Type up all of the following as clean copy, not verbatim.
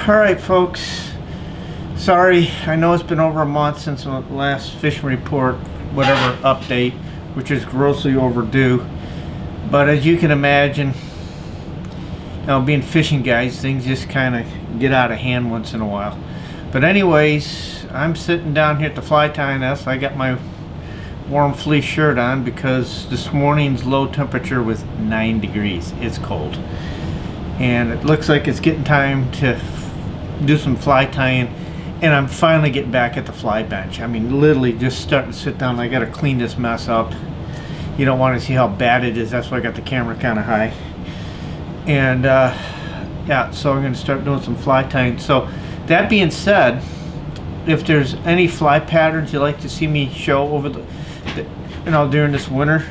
Alright folks, sorry, I know it's been over a month since the last fishing report, whatever update, which is grossly overdue. But as you can imagine, being fishing guys, things just kind of get out of hand once in a while. But anyways, I'm sitting down here at the fly tying nest. I got my warm fleece shirt on because this morning's low temperature was 9 degrees. It's cold. And it looks like it's getting time to do some fly tying, and I'm finally getting back at the fly bench. I mean, literally just starting to sit down. I got to clean this mess up. You don't want to see how bad it is. That's why I got the camera kind of high. And yeah, so I'm going to start doing some fly tying. So that being said, if there's any fly patterns you'd like to see me show over the during this winter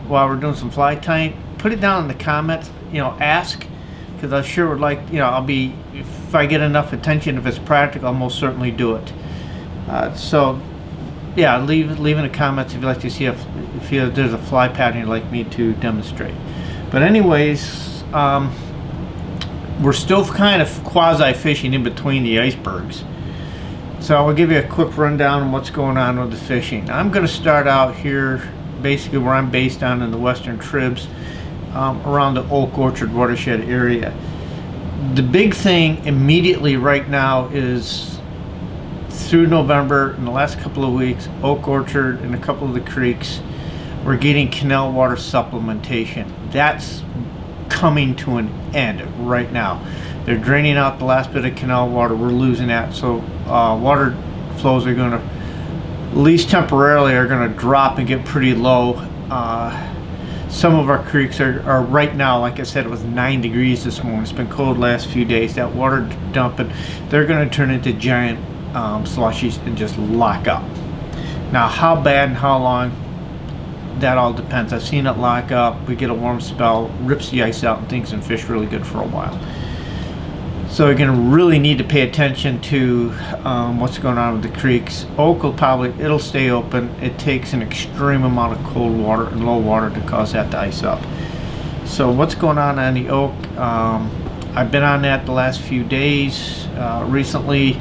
while we're doing some fly tying, put it down in the comments. Ask, because I sure would like. I'll be, if I get enough attention, if it's practical, I'll most certainly do it. So yeah, leave in the comments if you'd like to see if there's a fly pattern you'd like me to demonstrate. But anyways, we're still kind of quasi fishing in between the icebergs. So I'll give you a quick rundown on what's going on with the fishing. I'm going to start out here basically where I'm based on in the western tribs, around the Oak Orchard watershed area. The big thing immediately right now is through November, in the last couple of weeks, Oak Orchard and a couple of the creeks, we're getting canal water supplementation. That's coming to an end right now. They're draining out the last bit of canal water. We're losing that, so water flows are going to, at least temporarily, are going to drop and get pretty low. Some of our creeks are right now, like I said, it was 9 degrees this morning. It's been cold the last few days. That water dumping, they're going to turn into giant slushies and just lock up. Now, how bad and how long, that all depends. I've seen it lock up. We get a warm spell, rips the ice out, and things can fish really good for a while. So you're going to really need to pay attention to what's going on with the creeks. Oak will it'll stay open. It takes an extreme amount of cold water and low water to cause that to ice up. So what's going on the Oak? I've been on that the last few days. Recently,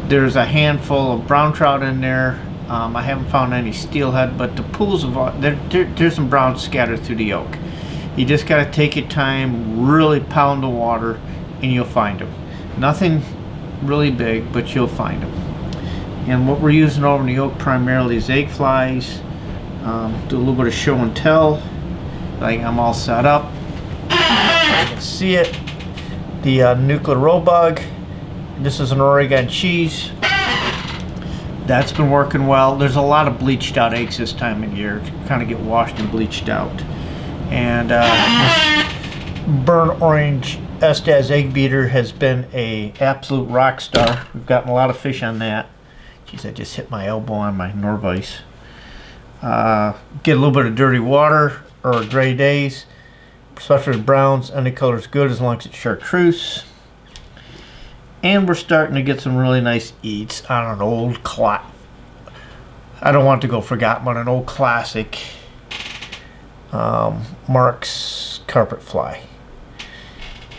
there's a handful of brown trout in there. I haven't found any steelhead, but the pools of there's some brown scattered through the Oak. You just got to take your time, really pound the water, and you'll find them. Nothing really big, but you'll find them. And what we're using over in the Oak primarily is egg flies. Do a little bit of show and tell. Like, I'm all set up. You can see it. The nuclear roe bug. This is an Oregon cheese. That's been working well. There's a lot of bleached out eggs this time of year. Kind of get washed and bleached out. And this burnt orange Estes egg beater has been a absolute rock star. We've gotten a lot of fish on that. Geez, I just hit my elbow on my Norvise. Get a little bit of dirty water or gray days, especially with browns. Any color is good as long as it's chartreuse. And we're starting to get some really nice eats on an old I don't want to go forgotten, but an old classic Mark's carpet fly.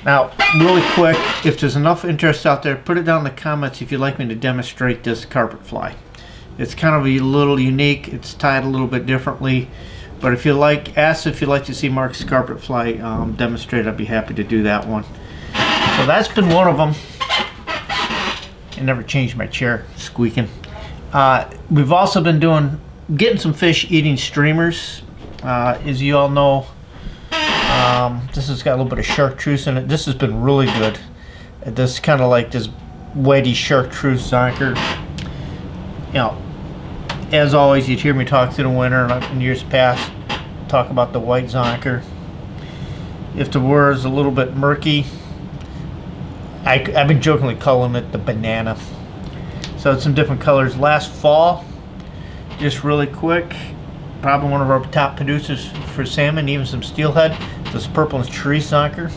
Now, really quick, if there's enough interest out there, put it down in the comments if you'd like me to demonstrate this carpet fly. It's kind of a little unique. It's tied a little bit differently. But if you like, ask if you'd like to see Mark's carpet fly demonstrated. I'd be happy to do that one. So that's been one of them. I never changed my chair, squeaking. We've also been getting some fish eating streamers. As you all know, this has got a little bit of chartreuse in it. This has been really good. This is kind of like this whitey chartreuse zonker. As always, you'd hear me talk through the winter and in years past talk about the white zonker. If the word is a little bit murky, I've been jokingly calling it the banana. So it's some different colors. Last fall, just really quick, probably one of our top producers for salmon, even some steelhead, this purple and cerise zonker.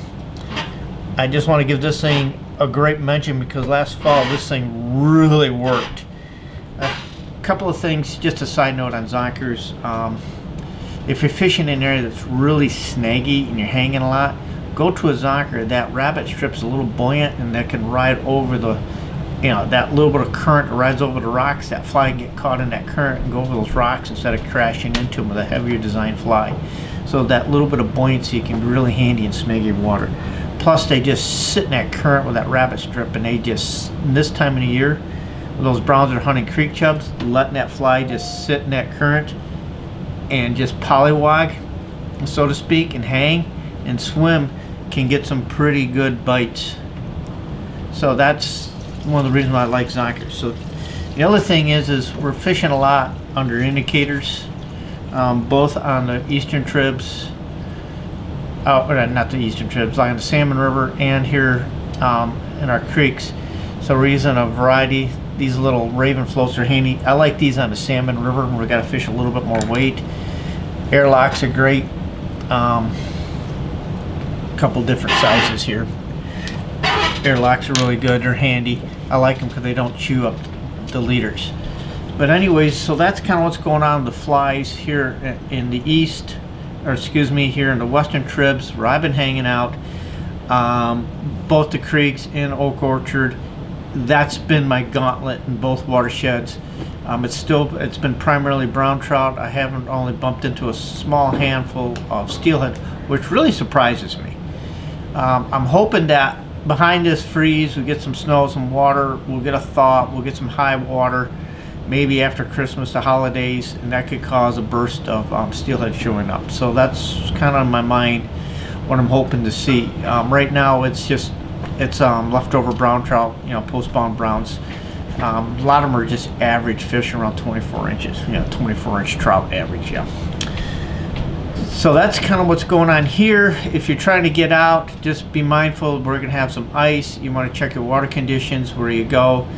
I just want to give this thing a great mention because last fall this thing really worked. A couple of things, just a side note on zonkers. If you're fishing in an area that's really snaggy and you're hanging a lot, go to a zonker, that rabbit strip's a little buoyant and that can ride over the, that little bit of current that rides over the rocks. That fly can get caught in that current and go over those rocks instead of crashing into them with a heavier design fly. So that little bit of buoyancy can be really handy in smeggy water. Plus, they just sit in that current with that rabbit strip, and they just, this time of the year, with those browns that are hunting creek chubs, letting that fly just sit in that current and just pollywog, so to speak, and hang and swim, can get some pretty good bites. So that's one of the reasons why I like zonkers. So the other thing is we're fishing a lot under indicators, both on the eastern tribs, not the eastern tribs, like on the Salmon River and here in our creeks. So we're using a variety. These little Raven floats are handy. I like these on the Salmon River when we got to fish a little bit more weight. Airlocks are great. Couple different sizes here. Airlocks are really good. They're handy. I like them because they don't chew up the leaders. But anyways, so that's kind of what's going on with the flies here in the east, or excuse me, here in the western tribs where I've been hanging out. Both the creeks and Oak Orchard. That's been my gauntlet in both watersheds. It's been primarily brown trout. I haven't only bumped into a small handful of steelhead, which really surprises me. I'm hoping that behind this freeze we get some snow, some water, we'll get a thaw, we'll get some high water, maybe after Christmas, the holidays, and that could cause a burst of steelhead showing up. So that's kind of in my mind what I'm hoping to see. Right now it's leftover brown trout, post-spawn browns. A lot of them are just average fish, around 24 inches, 24-inch trout average, yeah. So that's kind of what's going on here. If you're trying to get out, just be mindful we're going to have some ice. You want to check your water conditions where you go.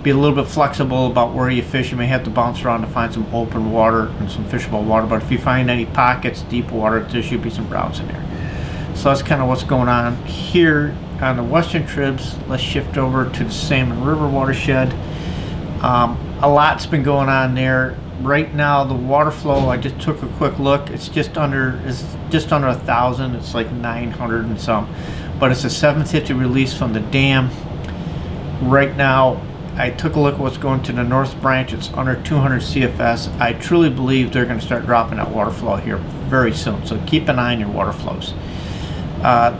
Be a little bit flexible about where you fish. You may have to bounce around to find some open water and some fishable water, but if you find any pockets, deep water, there should be some browns in there. So that's kind of what's going on here on the western tribs. Let's shift over to the Salmon River watershed. A lot's been going on there. Right now the water flow, I just took a quick look, it's just under 1,000. It's like 900 and some, but it's a 750 release from the dam. Right now I took a look at what's going to the north branch. It's under 200 CFS. I truly believe they're going to start dropping that water flow here very soon, so keep an eye on your water flows.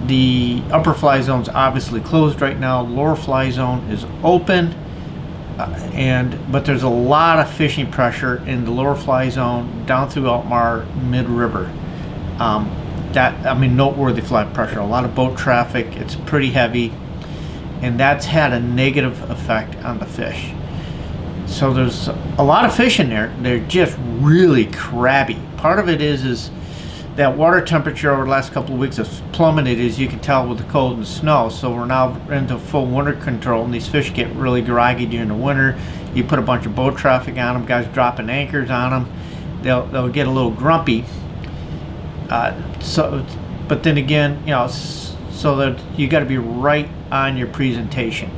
The upper fly zone's obviously closed right now. Lower fly zone is open. But there's a lot of fishing pressure in the lower fly zone down through Altmar mid-river. Noteworthy fly pressure. A lot of boat traffic. It's pretty heavy, and that's had a negative effect on the fish. So there's a lot of fish in there. They're just really crabby. Part of it is that water temperature over the last couple of weeks has plummeted, as you can tell with the cold and snow. So we're now into full winter control, and these fish get really groggy during the winter. You put a bunch of boat traffic on them, guys dropping anchors on them, they'll get a little grumpy. But then again, so that you got to be right on your presentation.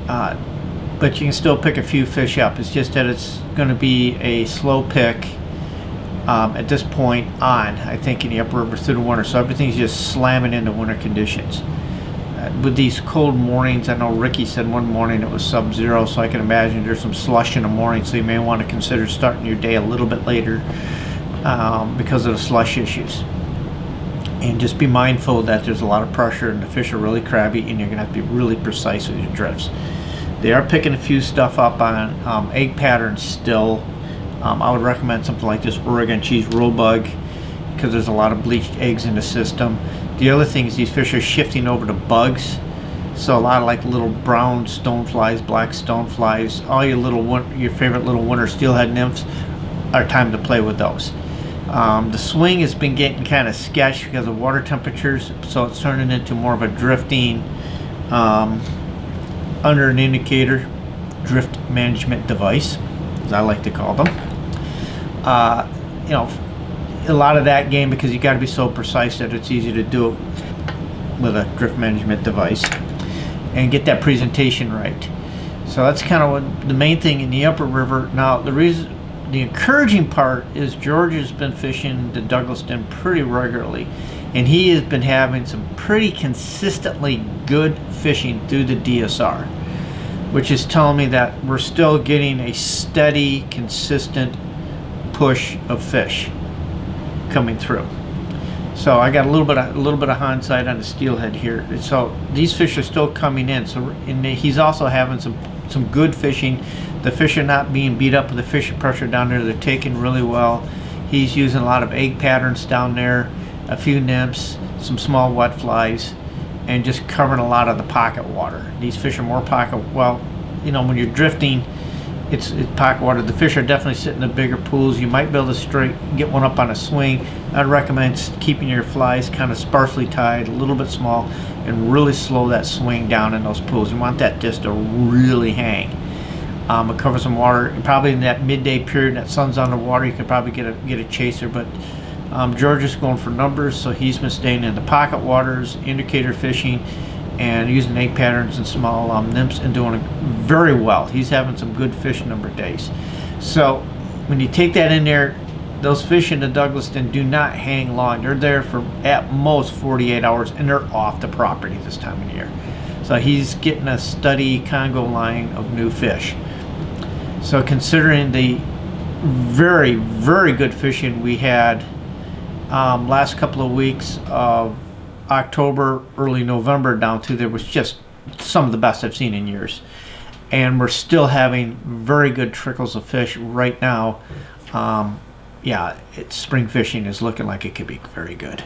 But you can still pick a few fish up. It's just that it's going to be a slow pick. At this point on, I think, in the upper river through the winter, so everything's just slamming into winter conditions. With these cold mornings, I know Ricky said one morning it was sub-zero, so I can imagine there's some slush in the morning, so you may want to consider starting your day a little bit later because of the slush issues. And just be mindful that there's a lot of pressure and the fish are really crabby, and you're going to have to be really precise with your drifts. They are picking a few stuff up on egg patterns still. I would recommend something like this Oregon cheese roll bug because there's a lot of bleached eggs in the system. The other thing is these fish are shifting over to bugs, so a lot of like little brown stoneflies, black stoneflies, all your favorite little winter steelhead nymphs are time to play with those. The swing has been getting kind of sketched because of water temperatures, so it's turning into more of a drifting under an indicator drift management device, as I like to call them. A lot of that game, because you got to be so precise that it's easy to do it with a drift management device and get that presentation right. So that's kind of what the main thing in the upper river. Now the reason the encouraging part is George has been fishing the Douglas Den pretty regularly, and he has been having some pretty consistently good fishing through the DSR, which is telling me that we're still getting a steady, consistent push of fish coming through. So I got a little bit of hindsight on the steelhead here. So these fish are still coming in. So and he's also having some good fishing. The fish are not being beat up with the fishing pressure down there. They're taking really well. He's using a lot of egg patterns down there, a few nymphs, some small wet flies, and just covering a lot of the pocket water. These fish are more pocket, well, you know, when you're drifting, it's pocket water. The fish are definitely sitting in the bigger pools. You might be able to get one up on a swing. I'd recommend keeping your flies kind of sparsely tied, a little bit small, and really slow that swing down in those pools. You want that disc to really hang. It covers some water. Probably in that midday period, that sun's on the water, you could probably get a chaser. But George is going for numbers, so he's been staying in the pocket waters, indicator fishing, and using egg patterns and small nymphs, and doing very well. He's having some good fish number days. So when you take that in there, those fish in the Douglas Den do not hang long. They're there for at most 48 hours, and they're off the property this time of year. So he's getting a steady Congo line of new fish. So considering the very, very good fishing we had last couple of weeks of October, early November down to, there was just some of the best I've seen in years. And we're still having very good trickles of fish right now. Yeah, spring fishing is looking like it could be very good.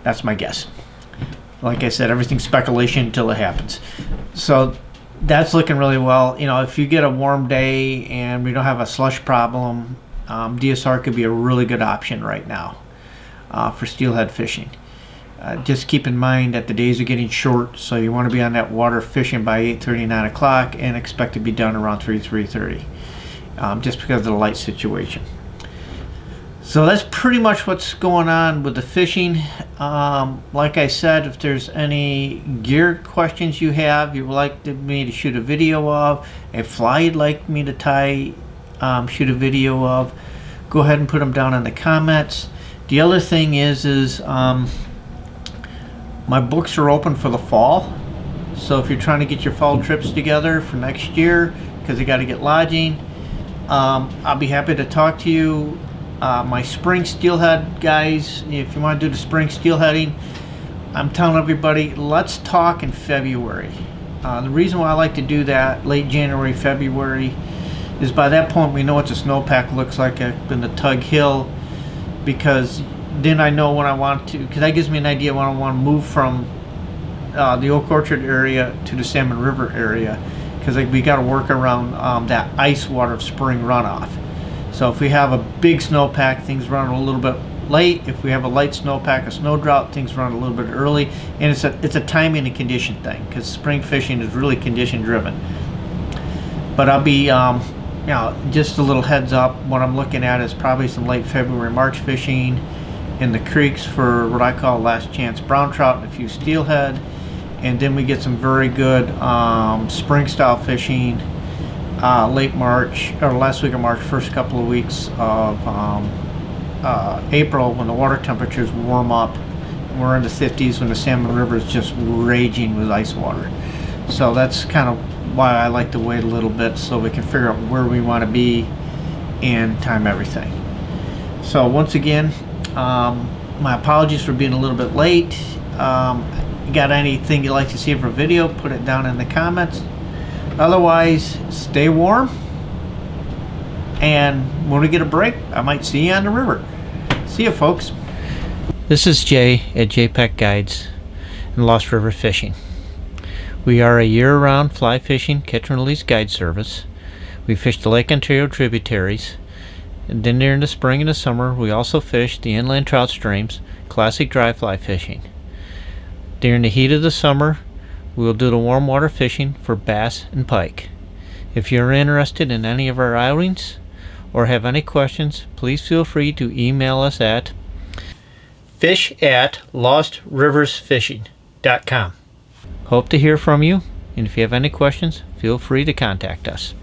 That's my guess. Like I said, everything's speculation until it happens. So that's looking really well. You know, if you get a warm day and we don't have a slush problem, DSR could be a really good option right now for steelhead fishing. Just keep in mind that the days are getting short, so you want to be on that water fishing by 8:30, 9 o'clock, and expect to be done around 3:30, just because of the light situation. So that's pretty much what's going on with the fishing. Like I said, if there's any gear questions you have, you would like me to shoot a video of, a fly you'd like me to tie, shoot a video of, go ahead and put them down in the comments. The other thing is my books are open for the fall. So if you're trying to get your fall trips together for next year, because you got to get lodging, I'll be happy to talk to you. My spring steelhead guys, if you want to do the spring steelheading, I'm telling everybody, let's talk in February. The reason why I like to do that late January, February, is by that point we know what the snowpack looks like up in the Tug Hill, because then I know when I want to, because that gives me an idea when I want to move from the Oak Orchard area to the Salmon River area, because we got to work around that ice water of spring runoff. So if we have a big snowpack, things run a little bit late. If we have a light snowpack, a snow drought, things run a little bit early. And it's a timing and condition thing, because spring fishing is really condition driven. But I'll be, just a little heads up, what I'm looking at is probably some late February, March fishing in the creeks for what I call last chance brown trout and a few steelhead. And then we get some very good spring style fishing late March, or last week of March, first couple of weeks of April, when the water temperatures warm up. We're in the 50s when the Salmon River is just raging with ice water. So that's kind of why I like to wait a little bit, so we can figure out where we want to be and time everything. So once again, my apologies for being a little bit late. You got anything you'd like to see for a video, put it down in the comments. Otherwise, stay warm, and when we get a break, I might see you on the river. See you, folks. This is Jay at JPEG Guides and Lost River Fishing. We are a year-round fly fishing catch and release guide service. We fish the Lake Ontario tributaries, and then during the spring and the summer we also fish the inland trout streams, classic dry fly fishing. During the heat of the summer, we will do the warm water fishing for bass and pike. If you're interested in any of our outings or have any questions, please feel free to email us at fish@lostriversfishing.com. Hope to hear from you, and if you have any questions, feel free to contact us.